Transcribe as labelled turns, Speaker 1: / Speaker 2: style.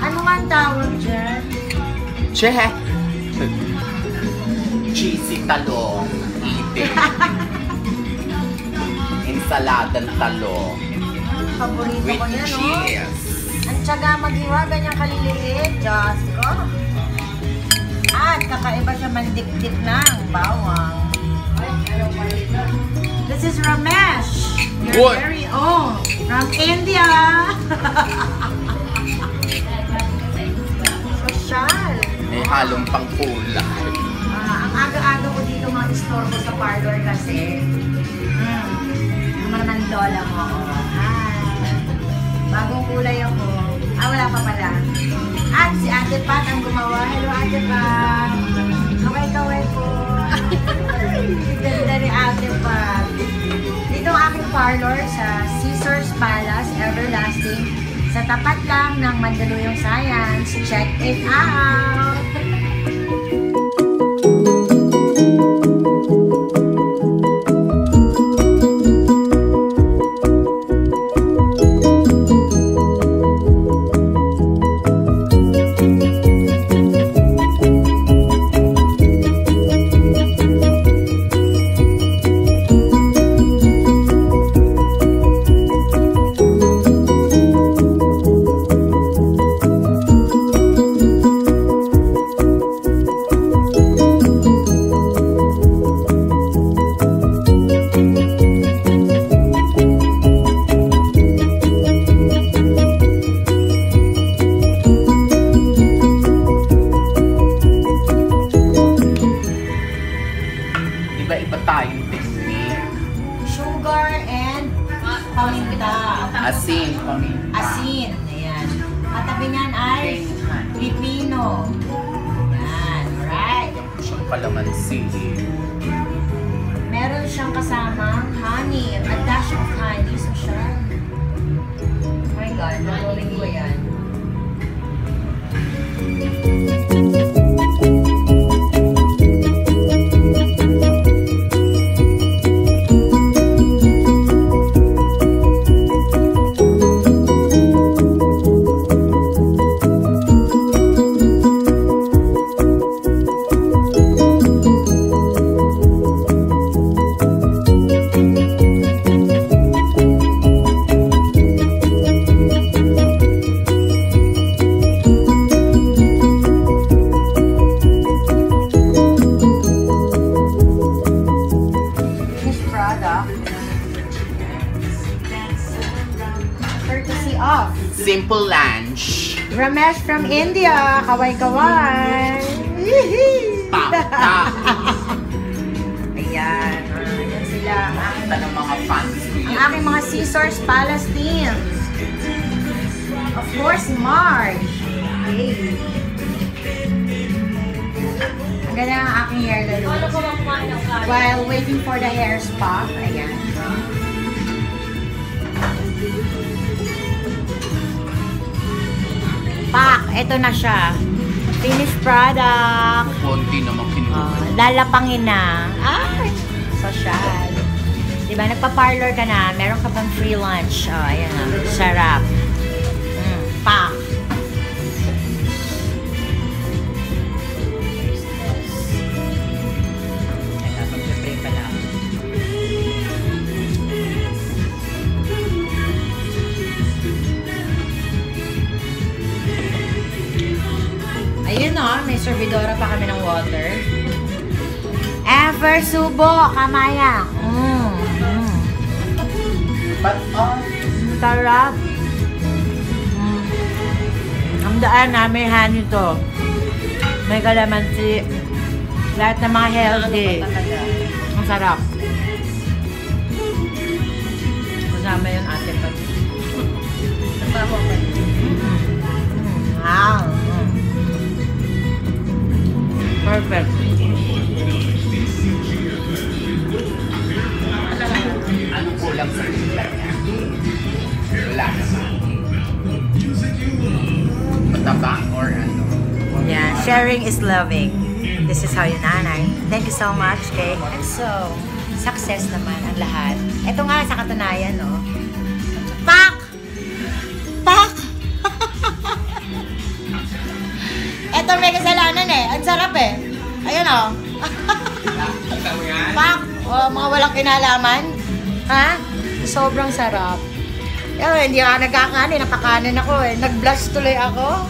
Speaker 1: Ano nga ang tawag dyan?
Speaker 2: Che. Cheesy talong. Eating. Ensaladang talong.
Speaker 1: Paborito
Speaker 2: With
Speaker 1: ko yan, no?
Speaker 2: cheese.
Speaker 1: Ang tiyaga maghiwa, ganyang kaliliit. Diyos ko. At kakaiba siya mandip-dip ng bawang. This is Ramesh. Your very own. From India. Social.
Speaker 2: May halong pangkulay.
Speaker 1: Ang aga-aga ko dito mga istorbo sa parlor kasi. Naman ng lola mo. Bagong kulay ako. Wala pa pala. At si Ate Pat ang gumawa. Hello, Ate Pat. Kaway-kaway po. Ganda ni Ate Pat. Dito ang aking parlor sa Caesars Palace Everlasting. Sa tapat lang ng Mandaluyong Science. Check it out!
Speaker 2: Iba-iba tayong technique.
Speaker 1: Sugar and paminta.
Speaker 2: Asin, paminta.
Speaker 1: Asin. Ayan. Katabi niyan ay pipino. Ayan. Alright.
Speaker 2: Siyang kalamansi.
Speaker 1: Meron siyang kasamang honey. A dash of honey. So siya. Oh my God. Nagawin ko yan. Courtesy of
Speaker 2: Simple lunch.
Speaker 1: Ramesh from India. Kaway-kaway.
Speaker 2: Papa.
Speaker 1: Ayan. Ayan sila.
Speaker 2: Ito ng mga fans.
Speaker 1: Ang aking mga Caesars Palace team. Of course, Marge. Hey. Ang ganda ang aking hair lalo. While waiting for the hair spa. Ayan. Pak, ito na siya. Finished product.
Speaker 2: Konti naman kinuha.
Speaker 1: Lalapangin na. Ay, social. Diba, nagpa-parlor ka na, meron ka pang free lunch. Oh, ayan na. Sarap. Pak. Ayan, mag-spray pa lang. Ayun o, may servidora pa kami ng water. Ever subo, kamaya.
Speaker 2: But
Speaker 1: Sarap. Ang daan namin honey to. May kalamansi. Lahat ng mga healthy. Ang sarap. Kasama yung ate pa. Wow. Perfect.
Speaker 2: anong kulang sa timpla niya? Wala naman. Matabang or ano?
Speaker 1: Yeah, sharing is loving. This is how you nanay. Thank you so much, Kay. And so, success naman ang lahat. Ito nga sa katunayan, no? Pak! Pak! Ito may kasalanan eh. Ang sarap eh. Ayan o.
Speaker 2: Kita mo yan?
Speaker 1: Pak! Oh, mga walang kinalaman. Ha? Sobrang sarap. Hindi ako nagkakanin. Napakanan ako eh. Nag-blush tuloy ako.